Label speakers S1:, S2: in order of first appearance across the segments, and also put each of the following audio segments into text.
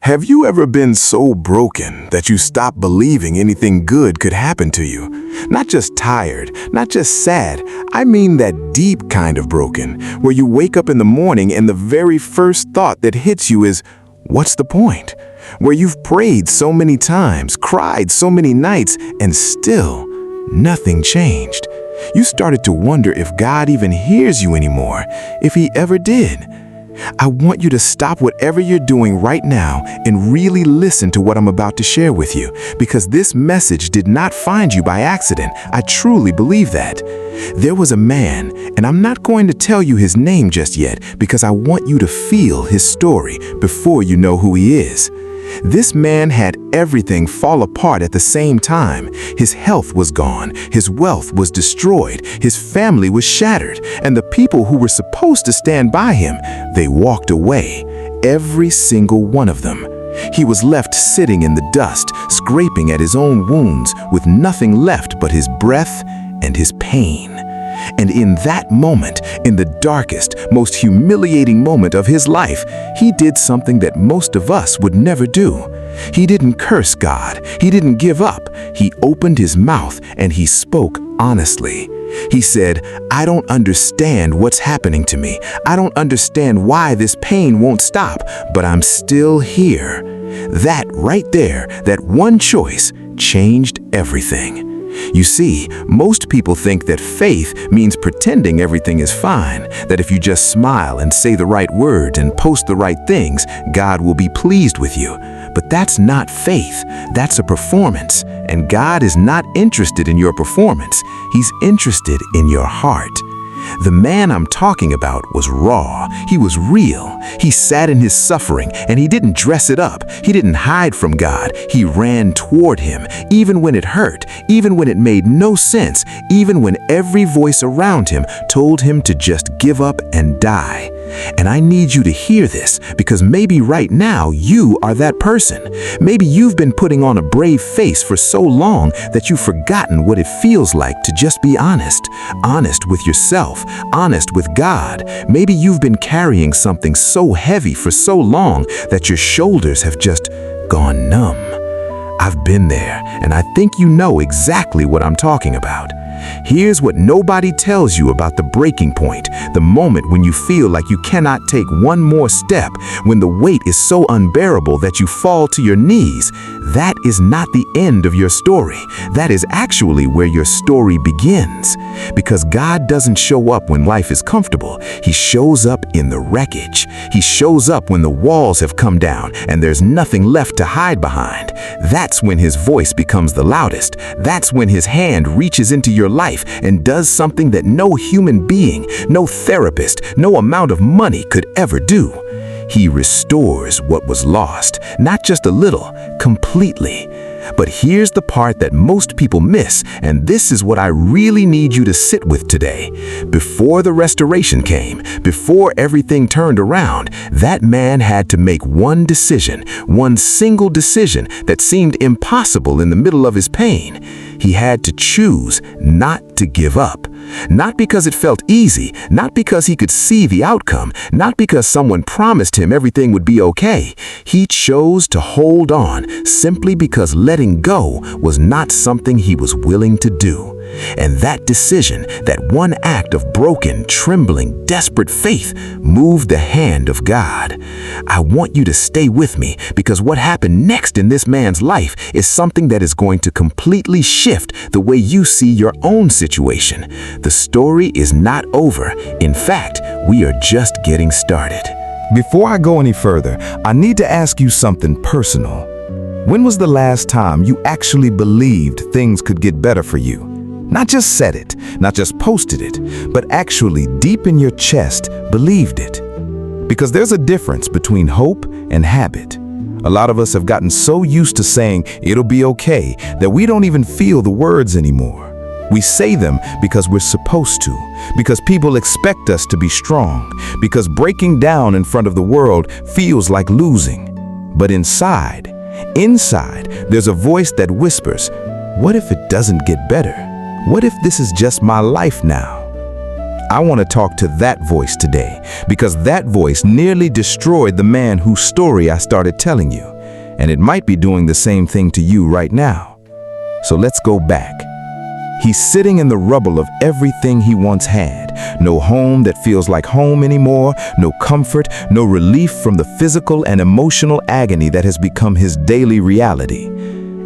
S1: Have you ever been so broken that you stopped believing anything good could happen to you? Not just tired, not just sad, I mean that deep kind of broken, where you wake up in the morning and the very first thought that hits you is, what's the point? Where you've prayed so many times, cried so many nights, and still nothing changed. You started to wonder if God even hears you anymore, if He ever did. I want you to stop whatever you're doing right now and really listen to what I'm about to share with you, because this message did not find you by accident. I truly believe that. There was a man, and I'm not going to tell you his name just yet because I want you to feel his story before you know who he is. This man had everything fall apart at the same time. His health was gone, his wealth was destroyed, his family was shattered, and the people who were supposed to stand by him, they walked away, every single one of them. He was left sitting in the dust, scraping at his own wounds, with nothing left but his breath and his pain. And in that moment, in the darkest, most humiliating moment of his life, he did something that most of us would never do. He didn't curse God. He didn't give up. He opened his mouth and he spoke honestly. He said, "I don't understand what's happening to me. I don't understand why this pain won't stop, but I'm still here." That right there, that one choice, changed everything. You see, most people think that faith means pretending everything is fine, that if you just smile and say the right words and post the right things, God will be pleased with you. But that's not faith, that's a performance, and God is not interested in your performance. He's interested in your heart. The man I'm talking about was raw. He was real. He sat in his suffering and he didn't dress it up. He didn't hide from God. He ran toward Him, even when it hurt, even when it made no sense, even when every voice around him told him to just give up and die. And I need you to hear this, because maybe right now you are that person. Maybe you've been putting on a brave face for so long that you've forgotten what it feels like to just be honest. Honest with yourself, honest with God. Maybe you've been carrying something so heavy for so long that your shoulders have just gone numb. I've been there, and I think you know exactly what I'm talking about. Here's what nobody tells you about the breaking point, the moment when you feel like you cannot take one more step, when the weight is so unbearable that you fall to your knees. That is not the end of your story. That is actually where your story begins. Because God doesn't show up when life is comfortable. He shows up in the wreckage. He shows up when the walls have come down and there's nothing left to hide behind. That's when His voice becomes the loudest. That's when His hand reaches into your life and does something that no human being, no therapist, no amount of money could ever do. He restores what was lost, not just a little, completely. But here's the part that most people miss, and this is what I really need you to sit with today. Before the restoration came, before everything turned around, that man had to make one decision, one single decision that seemed impossible in the middle of his pain. He had to choose not to give up. Not because it felt easy, not because he could see the outcome, not because someone promised him everything would be okay. He chose to hold on simply because letting go was not something he was willing to do. And that decision, that one act of broken, trembling, desperate faith, moved the hand of God. I want you to stay with me, because what happened next in this man's life is something that is going to completely shift the way you see your own situation. The story is not over. In fact, we are just getting started. Before I go any further, I need to ask you something personal. When was the last time you actually believed things could get better for you? Not just said it, not just posted it, but actually deep in your chest believed it. Because there's a difference between hope and habit. A lot of us have gotten so used to saying it'll be okay that we don't even feel the words anymore. We say them because we're supposed to, because people expect us to be strong, because breaking down in front of the world feels like losing. But inside, there's a voice that whispers, what if it doesn't get better? What if this is just my life now?
S2: I want to talk to that voice today, because that voice nearly destroyed the man whose story I started telling you, and it might be doing the same thing to you right now. So let's go back. He's sitting in the rubble of everything he once had. No home that feels like home anymore, no comfort, no relief from the physical and emotional agony that has become his daily reality.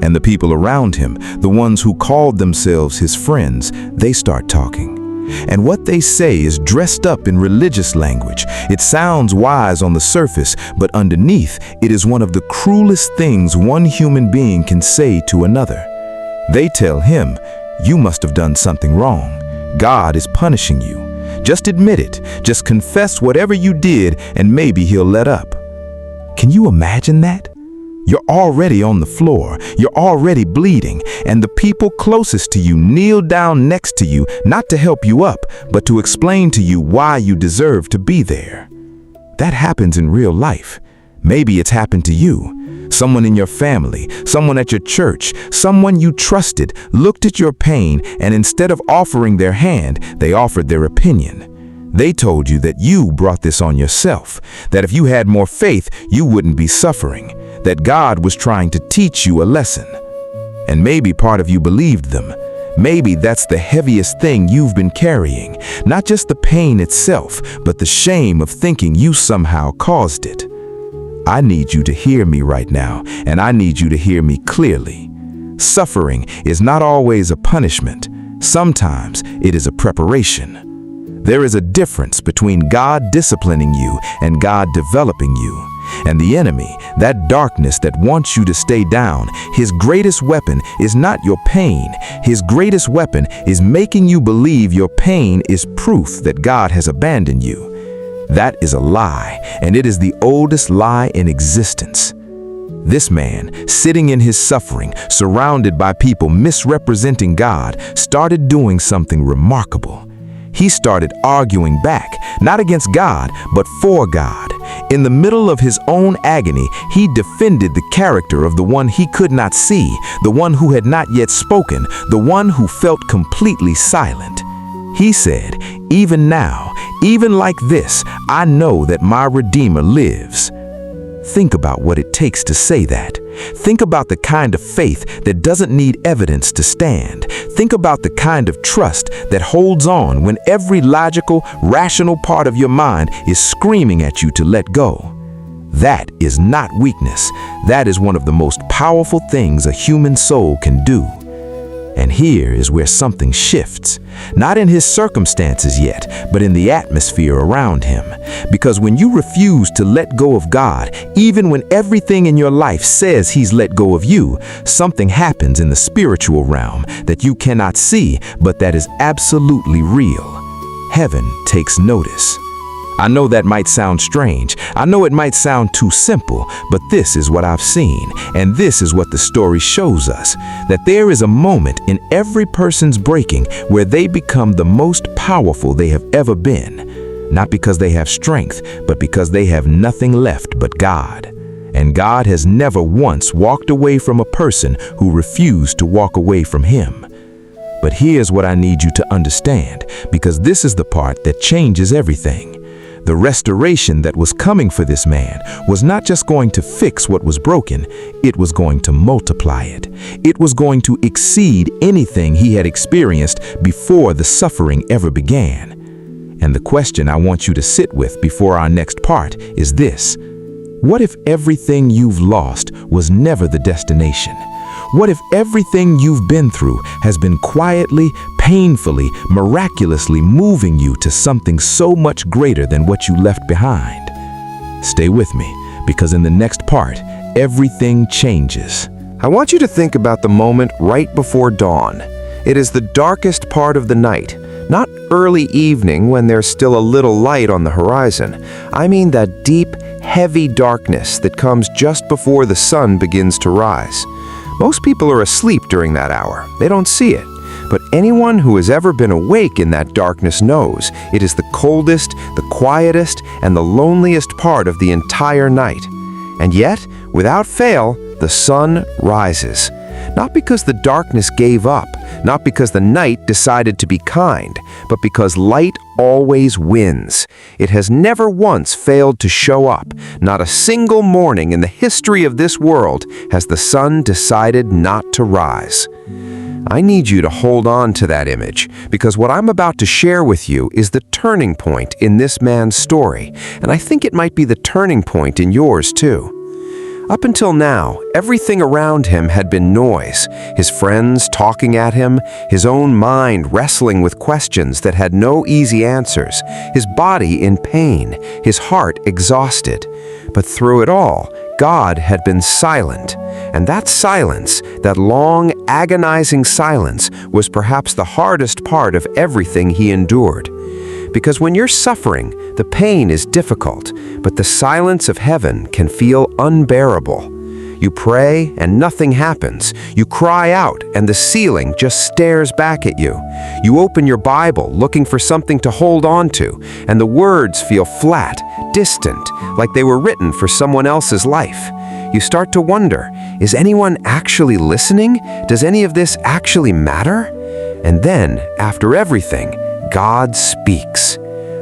S2: And the people around him, the ones who called themselves his friends, they start talking. And what they say is dressed up in religious language. It sounds wise on the surface, but underneath, it is one of the cruelest things one human being can say to another. They tell him, "You must have done something wrong. God is punishing you. Just admit it. Just confess whatever you did, and maybe he'll let up." Can you imagine that? You're already on the floor. You're already bleeding, and the people closest to you kneel down next to you, not to help you up, but to explain to you why you deserve to be there. That happens in real life. Maybe it's happened to you. Someone in your family, someone at your church, someone you trusted looked at your pain, and instead of offering their hand, they offered their opinion. They told you that you brought this on yourself, that if you had more faith, you wouldn't be suffering, that God was trying to teach you a lesson. And maybe part of you believed them. Maybe that's the heaviest thing you've been carrying, not just the pain itself, but the shame of thinking you somehow caused it. I need you to hear me right now, and I need you to hear me clearly. Suffering is not always a punishment. Sometimes it is a preparation. There is a difference between God disciplining you and God developing you. And the enemy, that darkness that wants you to stay down, his greatest weapon is not your pain. His greatest weapon is making you believe your pain is proof that God has abandoned you. That is a lie, and it is the oldest lie in existence. This man, sitting in his suffering, surrounded by people misrepresenting God, started doing something remarkable. He started arguing back, not against God, but for God. In the middle of his own agony, he defended the character of the one he could not see, the one who had not yet spoken, the one who felt completely silent. He said, "Even now, even like this, I know that my Redeemer lives." Think about what it takes to say that. Think about the kind of faith that doesn't need evidence to stand. Think about the kind of trust that holds on when every logical, rational part of your mind is screaming at you to let go. That is not weakness. That is one of the most powerful things a human soul can do. And here is where something shifts, not in his circumstances yet, but in the atmosphere around him. Because when you refuse to let go of God, even when everything in your life says he's let go of you, something happens in the spiritual realm that you cannot see, but that is absolutely real. Heaven takes notice. I know that might sound strange. I know it might sound too simple, but this is what I've seen, and this is what the story shows us, that there is a moment in every person's breaking where they become the most powerful they have ever been, not because they have strength, but because they have nothing left but God. And God has never once walked away from a person who refused to walk away from him. But here's what I need you to understand, because this is the part that changes everything. The restoration that was coming for this man was not just going to fix what was broken, it was going to multiply it. It was going to exceed anything he had experienced before the suffering ever began. And the question I want you to sit with before our next part is this: what if everything you've lost was never the destination? What if everything you've been through has been quietly, painfully, miraculously moving you to something so much greater than what you left behind? Stay with me, because in the next part, everything changes.
S3: I want you to think about the moment right before dawn. It is the darkest part of the night, not early evening when there's still a little light on the horizon. I mean that deep, heavy darkness that comes just before the sun begins to rise. Most people are asleep during that hour. They don't see it. But anyone who has ever been awake in that darkness knows it is the coldest, the quietest, and the loneliest part of the entire night. And yet, without fail, the sun rises. Not because the darkness gave up, not because the night decided to be kind, but because light always wins. It has never once failed to show up. Not a single morning in the history of this world has the sun decided not to rise. I need you to hold on to that image, because what I'm about to share with you is the turning point in this man's story, and I think it might be the turning point in yours too. Up until now, everything around him had been noise, his friends talking at him, his own mind wrestling with questions that had no easy answers, his body in pain, his heart exhausted. But through it all, God had been silent, and that silence, that long, agonizing silence, was perhaps the hardest part of everything he endured. Because when you're suffering, the pain is difficult, but the silence of heaven can feel unbearable. You pray and nothing happens. You cry out and the ceiling just stares back at you. You open your Bible looking for something to hold on to, and the words feel flat, distant, like they were written for someone else's life. You start to wonder, is anyone actually listening? Does any of this actually matter? And then, after everything, God speaks.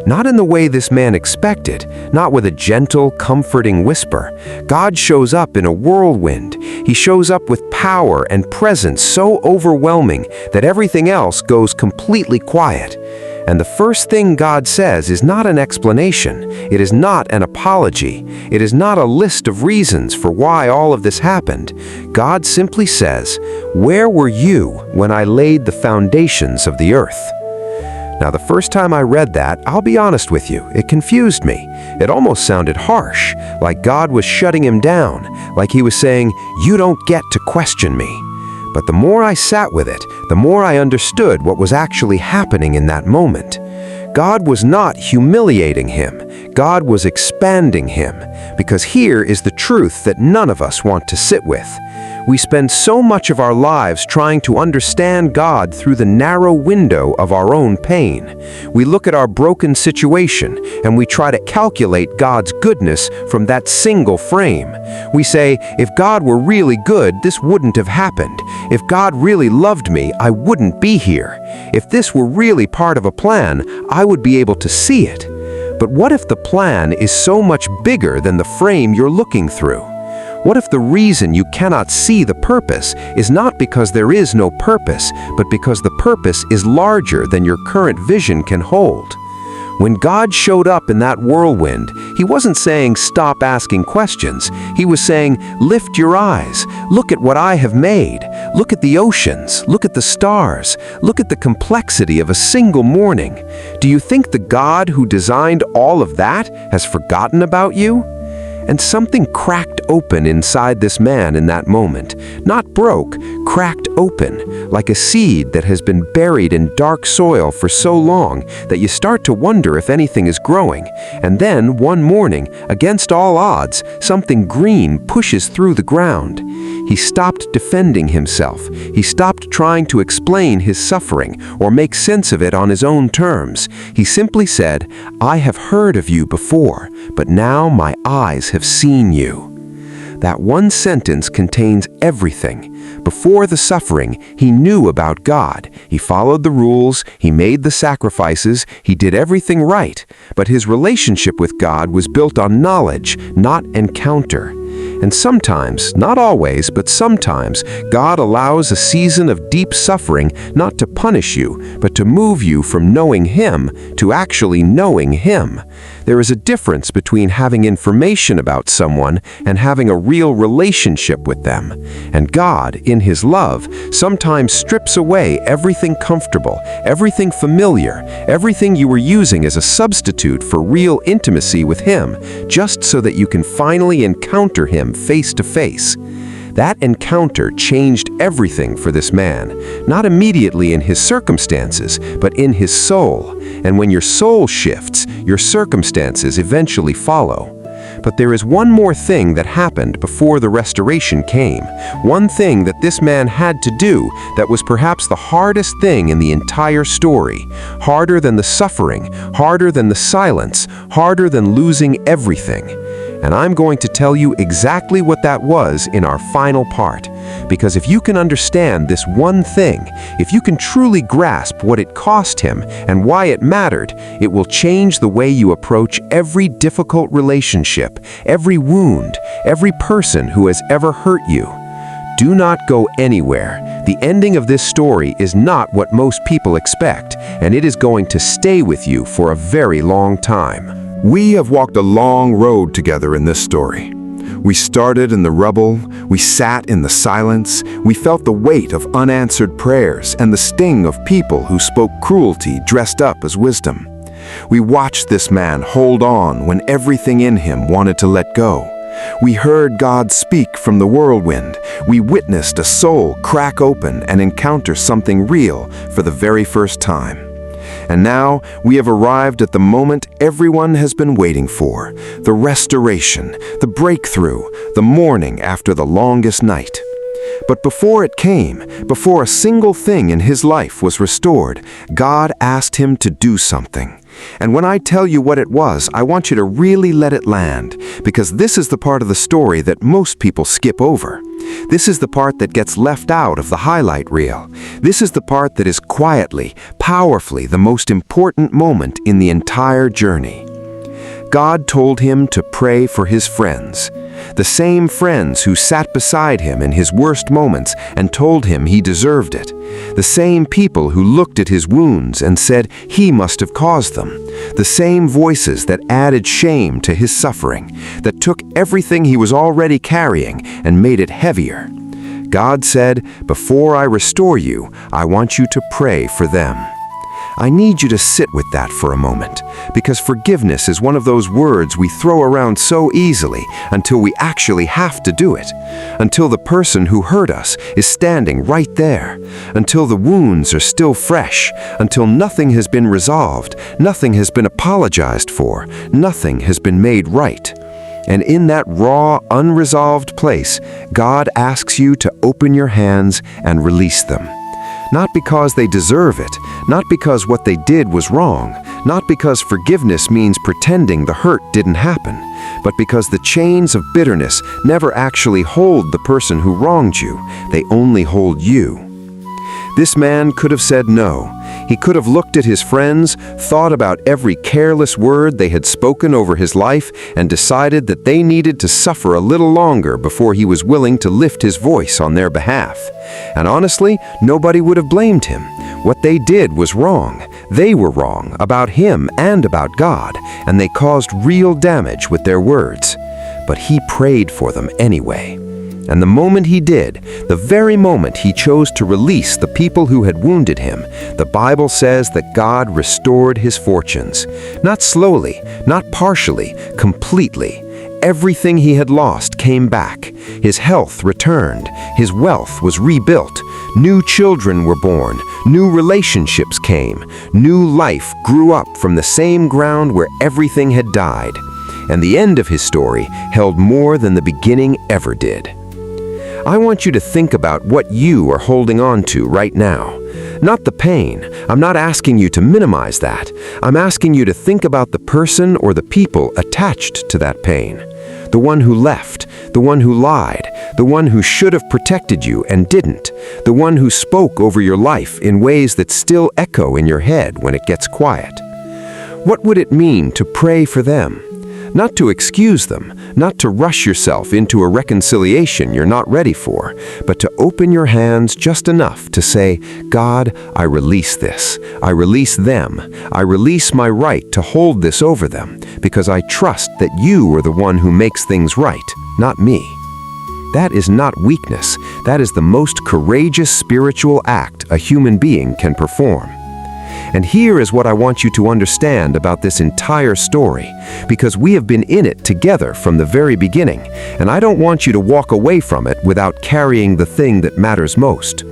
S3: Not in the way this man expected, not with a gentle, comforting whisper. God shows up in a whirlwind. He shows up with power and presence so overwhelming that everything else goes completely quiet. And the first thing God says is not an explanation. It is not an apology. It is not a list of reasons for why all of this happened. God simply says, "Where were you when I laid the foundations of the earth?" Now, the first time I read that, I'll be honest with you, it confused me. It almost sounded harsh, like God was shutting him down, like he was saying, "You don't get to question me." But the more I sat with it, the more I understood what was actually happening in that moment. God was not humiliating him. God was expanding him, because here is the truth that none of us want to sit with. We spend so much of our lives trying to understand God through the narrow window of our own pain. We look at our broken situation and we try to calculate God's goodness from that single frame. We say, if God were really good, this wouldn't have happened. If God really loved me, I wouldn't be here. If this were really part of a plan, I would be able to see it. But what if the plan is so much bigger than the frame you're looking through? What if the reason you cannot see the purpose is not because there is no purpose, but because the purpose is larger than your current vision can hold? When God showed up in that whirlwind, he wasn't saying, "Stop asking questions." He was saying, "Lift your eyes. Look at what I have made. Look at the oceans. Look at the stars. Look at the complexity of a single morning. Do you think the God who designed all of that has forgotten about you?" And something cracked open inside this man in that moment. Not broke, cracked open, like a seed that has been buried in dark soil for so long that you start to wonder if anything is growing. And then, one morning, against all odds, something green pushes through the ground. He stopped defending himself. He stopped trying to explain his suffering or make sense of it on his own terms. He simply said, "I have heard of you before, but now my eyes have seen you." That one sentence contains everything. Before the suffering, he knew about God. He followed the rules, he made the sacrifices, he did everything right. But his relationship with God was built on knowledge, not encounter. And sometimes, not always, but sometimes, God allows a season of deep suffering not to punish you, but to move you from knowing Him to actually knowing Him. There is a difference between having information about someone and having a real relationship with them. And God, in His love, sometimes strips away everything comfortable, everything familiar, everything you were using as a substitute for real intimacy with Him, just so that you can finally encounter Him face to face. That encounter changed everything for this man, not immediately in his circumstances, but in his soul. And when your soul shifts, your circumstances eventually follow. But there is one more thing that happened before the restoration came. One thing that this man had to do that was perhaps the hardest thing in the entire story. Harder than the suffering, harder than the silence, harder than losing everything. And I'm going to tell you exactly what that was in our final part. Because if you can understand this one thing, if you can truly grasp what it cost him and why it mattered, it will change the way you approach every difficult relationship, every wound, every person who has ever hurt you. Do not go anywhere. The ending of this story is not what most people expect, and it is going to stay with you for a very long time.
S1: We have walked a long road together in this story. We started in the rubble, we sat in the silence, we felt the weight of unanswered prayers and the sting of people who spoke cruelty dressed up as wisdom. We watched this man hold on when everything in him wanted to let go. We heard God speak from the whirlwind. We witnessed a soul crack open and encounter something real for the very first time. And now we have arrived at the moment everyone has been waiting for, the restoration, the breakthrough, the morning after the longest night. But before it came, before a single thing in his life was restored, God asked him to do something. And when I tell you what it was, I want you to really let it land, because this is the part of the story that most people skip over. This is the part that gets left out of the highlight reel. This is the part that is quietly, powerfully the most important moment in the entire journey. God told him to pray for his friends, the same friends who sat beside him in his worst moments and told him he deserved it, the same people who looked at his wounds and said he must have caused them, the same voices that added shame to his suffering, that took everything he was already carrying and made it heavier. God said, "Before I restore you, I want you to pray for them." I need you to sit with that for a moment, because forgiveness is one of those words we throw around so easily until we actually have to do it, until the person who hurt us is standing right there, until the wounds are still fresh, until nothing has been resolved, nothing has been apologized for, nothing has been made right. And in that raw, unresolved place, God asks you to open your hands and release them. Not because they deserve it, not because what they did was wrong, not because forgiveness means pretending the hurt didn't happen, but because the chains of bitterness never actually hold the person who wronged you, they only hold you. This man could have said no. He could have looked at his friends, thought about every careless word they had spoken over his life, and decided that they needed to suffer a little longer before he was willing to lift his voice on their behalf. And honestly, nobody would have blamed him. What they did was wrong. They were wrong about him and about God, and they caused real damage with their words. But he prayed for them anyway. And the moment he did, the very moment he chose to release the people who had wounded him, the Bible says that God restored his fortunes. Not slowly, not partially, completely. Everything he had lost came back. His health returned. His wealth was rebuilt. New children were born. New relationships came. New life grew up from the same ground where everything had died. And the end of his story held more than the beginning ever did. I want you to think about what you are holding on to right now. Not the pain. I'm not asking you to minimize that. I'm asking you to think about the person or the people attached to that pain. The one who left, the one who lied, the one who should have protected you and didn't, the one who spoke over your life in ways that still echo in your head when it gets quiet. What would it mean to pray for them? Not to excuse them, not to rush yourself into a reconciliation you're not ready for, but to open your hands just enough to say, God, I release this. I release them. I release my right to hold this over them, because I trust that you are the one who makes things right, not me. That is not weakness. That is the most courageous spiritual act a human being can perform. And here is what I want you to understand about this entire story, because we have been in it together from the very beginning, and I don't want you to walk away from it without carrying the thing that matters most.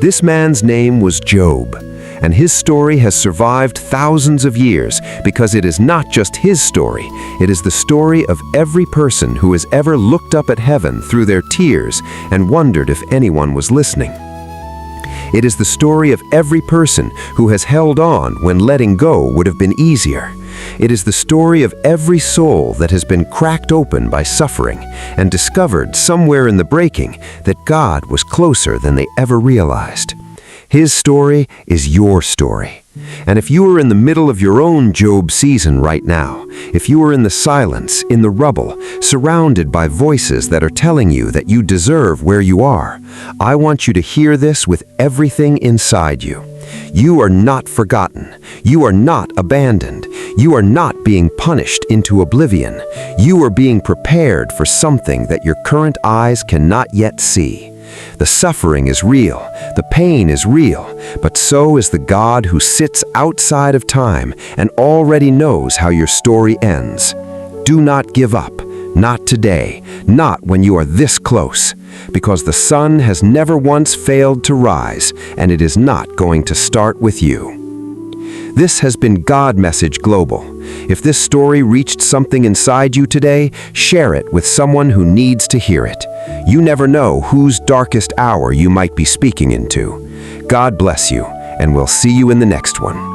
S1: This man's name was Job, and his story has survived thousands of years because it is not just his story, it is the story of every person who has ever looked up at heaven through their tears and wondered if anyone was listening. It is the story of every person who has held on when letting go would have been easier.
S3: It is the story of every soul that has been cracked open by suffering and discovered somewhere in the breaking that God was closer than they ever realized. His story is your story. And if you are in the middle of your own Job season right now, if you are in the silence, in the rubble, surrounded by voices that are telling you that you deserve where you are, I want you to hear this with everything inside you. You are not forgotten. You are not abandoned. You are not being punished into oblivion. You are being prepared for something that your current eyes cannot yet see. The suffering is real, the pain is real, but so is the God who sits outside of time and already knows how your story ends. Do not give up, not today, not when you are this close, because the sun has never once failed to rise, and it is not going to start with you. This has been God Message Global. If this story reached something inside you today, share it with someone who needs to hear it. You never know whose darkest hour you might be speaking into. God bless you, and we'll see you in the next one.